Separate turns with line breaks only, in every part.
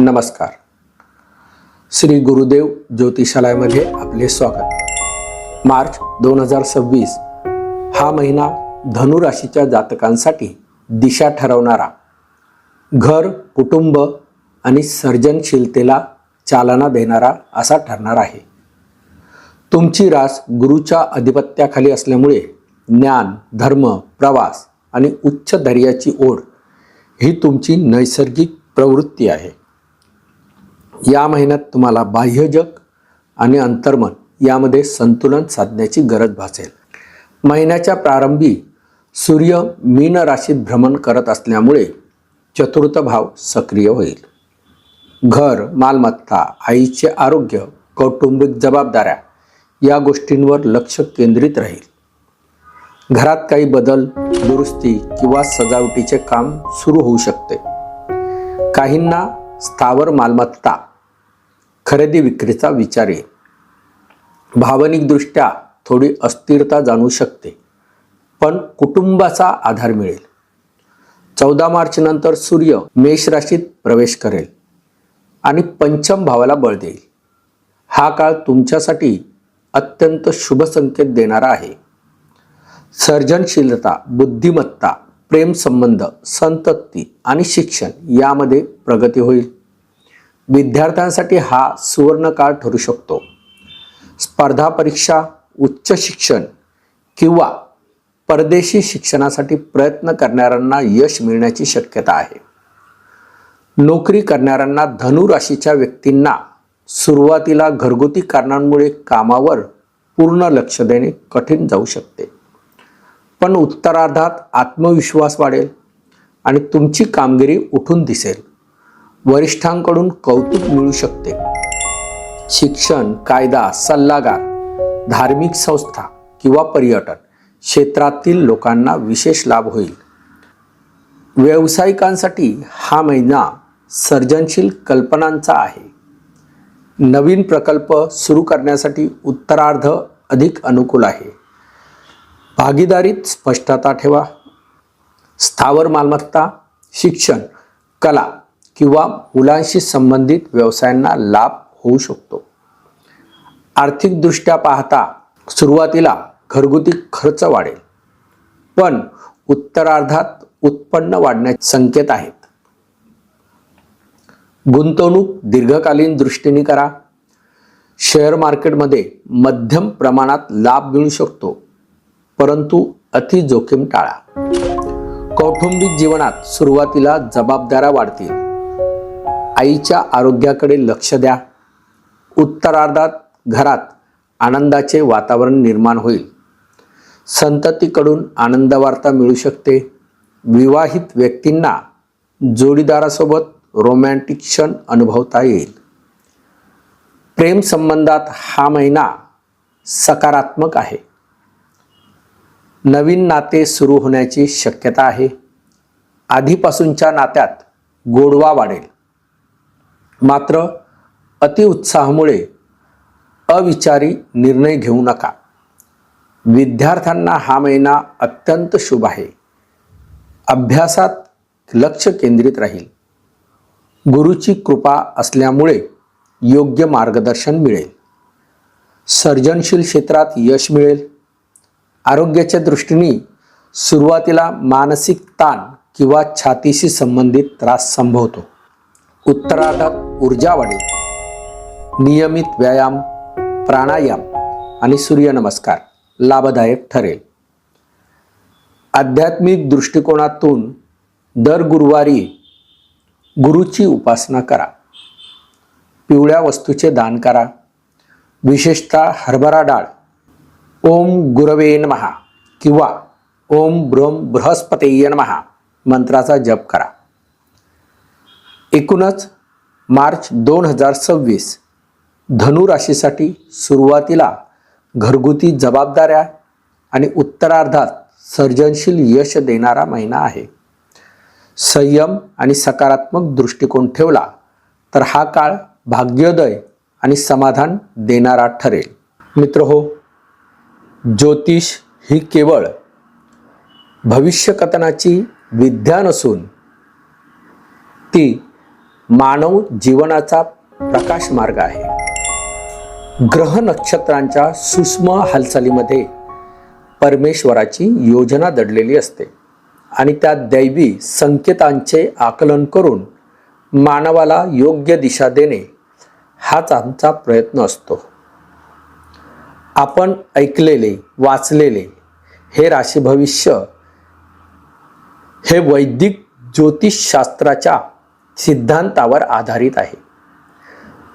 नमस्कार. श्री गुरुदेव ज्योतिषालयामध्ये आपले स्वागत. मार्च 2026 हा महिना धनु राशीच्या जातकांसाठी दिशा ठरवणारा, घर, कुटुंब आणि सर्जनशीलतेला चालना देणारा असा ठरणार आहे. तुमची रास गुरुच्या अधिपत्याखाली असल्यामुळे ज्ञान, धर्म, प्रवास आणि उच्च धैर्याची ओढ ही तुमची नैसर्गिक प्रवृत्ती आहे. या महिन्यात तुम्हाला बाह्य जग आणि अंतर्मन यामध्ये संतुलन साधण्याची गरज भासेल. महिन्याच्या प्रारंभी सूर्य मीन राशीत भ्रमण करत असल्यामुळे चतुर्थ भाव सक्रिय होईल. घर, मालमत्ता, आईचे आरोग्य, कौटुंबिक जबाबदाऱ्या या गोष्टींवर लक्ष केंद्रित राहील. घरात काही बदल, दुरुस्ती किंवा सजावटीचे काम सुरू होऊ शकते. काहींना स्थावर मालमत्ता खरेदी विक्रीचा विचार येईल. भावनिकदृष्ट्या थोडी अस्थिरता जाणवू शकते, पण कुटुंबाचा आधार मिळेल. 14 मार्च नंतर सूर्य मेष राशीत प्रवेश करेल आणि पंचम भावाला बळ देईल. हा काळ तुमच्यासाठी अत्यंत शुभ संकेत देणारा आहे. सर्जनशीलता, बुद्धिमत्ता, प्रेम संबंध, संतती आणि शिक्षण यामध्ये प्रगती होईल. विद्यार्थ्यांसाठी हा सुवर्ण काळ ठरू शकतो. स्पर्धा परीक्षा, उच्च शिक्षण किंवा परदेशी शिक्षणासाठी प्रयत्न करणाऱ्यांना यश मिळण्याची शक्यता आहे. नोकरी करणाऱ्यांना धनु राशीच्या व्यक्तींना सुरुवातीला घरगुती कारणांमुळे कामावर पूर्ण लक्ष देणे कठीण जाऊ शकते, पण उत्तरार्धात आत्मविश्वास वाढेल आणि तुमची कामगिरी उठून दिसेल. वरिष्ठांकडून कौतुक मिळू शकते. शिक्षण, कायदा, सल्लागार, धार्मिक संस्था किंवा पर्यटन क्षेत्रातील लोकांना विशेष लाभ होईल. व्यावसायिकांसाठी हा महिना सर्जनशील कल्पनांचा आहे. नवीन प्रकल्प सुरू करण्यासाठी उत्तरार्ध अधिक अनुकूल आहे. भागीदारीत स्पष्टता ठेवा. स्थावर मालमत्ता, शिक्षण, कला किंवा मुलांशी संबंधित व्यवसायांना लाभ होऊ शकतो. आर्थिकदृष्ट्या पाहता सुरुवातीला घरगुती खर्च वाढेल, पण उत्तरार्धात उत्पन्न वाढण्याचे संकेत आहेत. गुंतवणूक दीर्घकालीन दृष्टीने करा. शेअर मार्केटमध्ये मध्यम प्रमाणात लाभ मिळू शकतो, परंतु अति जोखीम टाळा. कौटुंबिक जीवनात सुरुवातीला जबाबदाऱ्या वाढतील. आईच्या आरोग्याकडे लक्ष द्या. उत्तरार्धात घरात आनंदाचे वातावरण निर्माण होईल. संततीकडून आनंदवार्ता मिळू शकते. विवाहित व्यक्तींना जोडीदारासोबत रोमॅन्टिक क्षण अनुभवता येईल. प्रेम संबंधात हा महिना सकारात्मक आहे. नवीन नाते सुरू होण्याची शक्यता आहे. आधीपासूनच्या नात्यात गोडवा वाढेल, मात्र अतिउत्साहामुळे अविचारी निर्णय घेऊ नका. विद्यार्थ्यांना हा महिना अत्यंत शुभ आहे. अभ्यासात लक्ष केंद्रित राहील. गुरुची कृपा असल्यामुळे योग्य मार्गदर्शन मिळेल. सर्जनशील क्षेत्रात यश मिळेल. आरोग्याच्या दृष्टीने सुरुवातीला मानसिक ताण किंवा छातीशी संबंधित त्रास संभवतो. उत्तरार्धात ऊर्जा वाढेल. नियमित व्यायाम, प्राणायाम आणि सूर्यनमस्कार लाभदायक ठरेल. आध्यात्मिक दृष्टिकोनातून दर गुरुवारी गुरुची उपासना करा. पिवळ्या वस्तूचे दान करा. विशेषतः हरभरा डाळ, ओम गुरवे नमः किंवा ओम ब्रह्म बृहस्पतये नमः मंत्राचा जप करा. एकूणच मार्च 2026 धनु राशीसाठी सुरुवातीला घरगुती जबाबदाऱ्या आणि उत्तरार्धात सर्जनशील यश देणारा महिना आहे. संयम आणि सकारात्मक दृष्टिकोन ठेवला तर हा काळ भाग्योदय आणि समाधान देणारा ठरेल. मित्रहो, ज्योतिष ही केवळ भविष्यकथनाची विद्या नसून ती मानव जीवनाचा प्रकाश मार्ग आहे. ग्रह नक्षत्रांच्या सूक्ष्म हालचालीमध्ये परमेश्वराची योजना दडलेली असते आणि त्या दैवी संकेतांचे आकलन करून मानवाला योग्य दिशा देणे हाच आमचा प्रयत्न असतो. आपण ऐकलेले, वाचलेले हे राशी भविष्य हे वैदिक ज्योतिषशास्त्राच्या सिद्धांतावर आधारित आहे.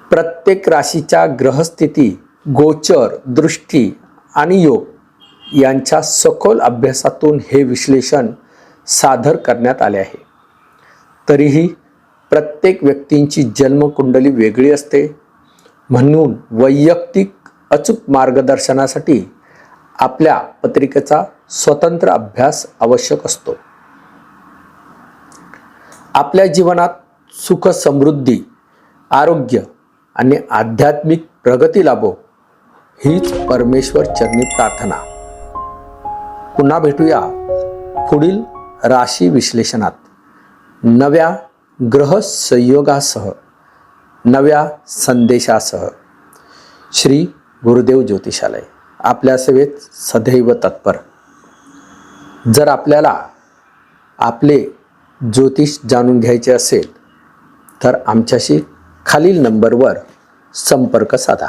प्रत्येक राशीच्या ग्रहस्थिती, गोचर, दृष्टी आणि योग यांच्या सखोल अभ्यासातून हे विश्लेषण सादर करण्यात आले आहे. तरीही प्रत्येक व्यक्तींची जन्मकुंडली वेगळी असते, म्हणून वैयक्तिक अचूक मार्गदर्शनासाठी आपल्या पत्रिकेचा स्वतंत्र अभ्यास आवश्यक असतो. आपल्या जीवनात सुख, समृद्धी, आरोग्य आणि आध्यात्मिक प्रगती लाभो हीच परमेश्वर चरणी प्रार्थना. पुन्हा भेटूया पुढील राशी विश्लेषणात नव्या ग्रह संयोगासह, नव्या संदेशासह. श्री गुरुदेव ज्योतिषालय आपल्या सेवेत सदैव तत्पर. जर आपल्याला आपले ज्योतिष जाणून घ्यायचे असेल तर आमच्याशी खालील नंबरवर संपर्क साधा.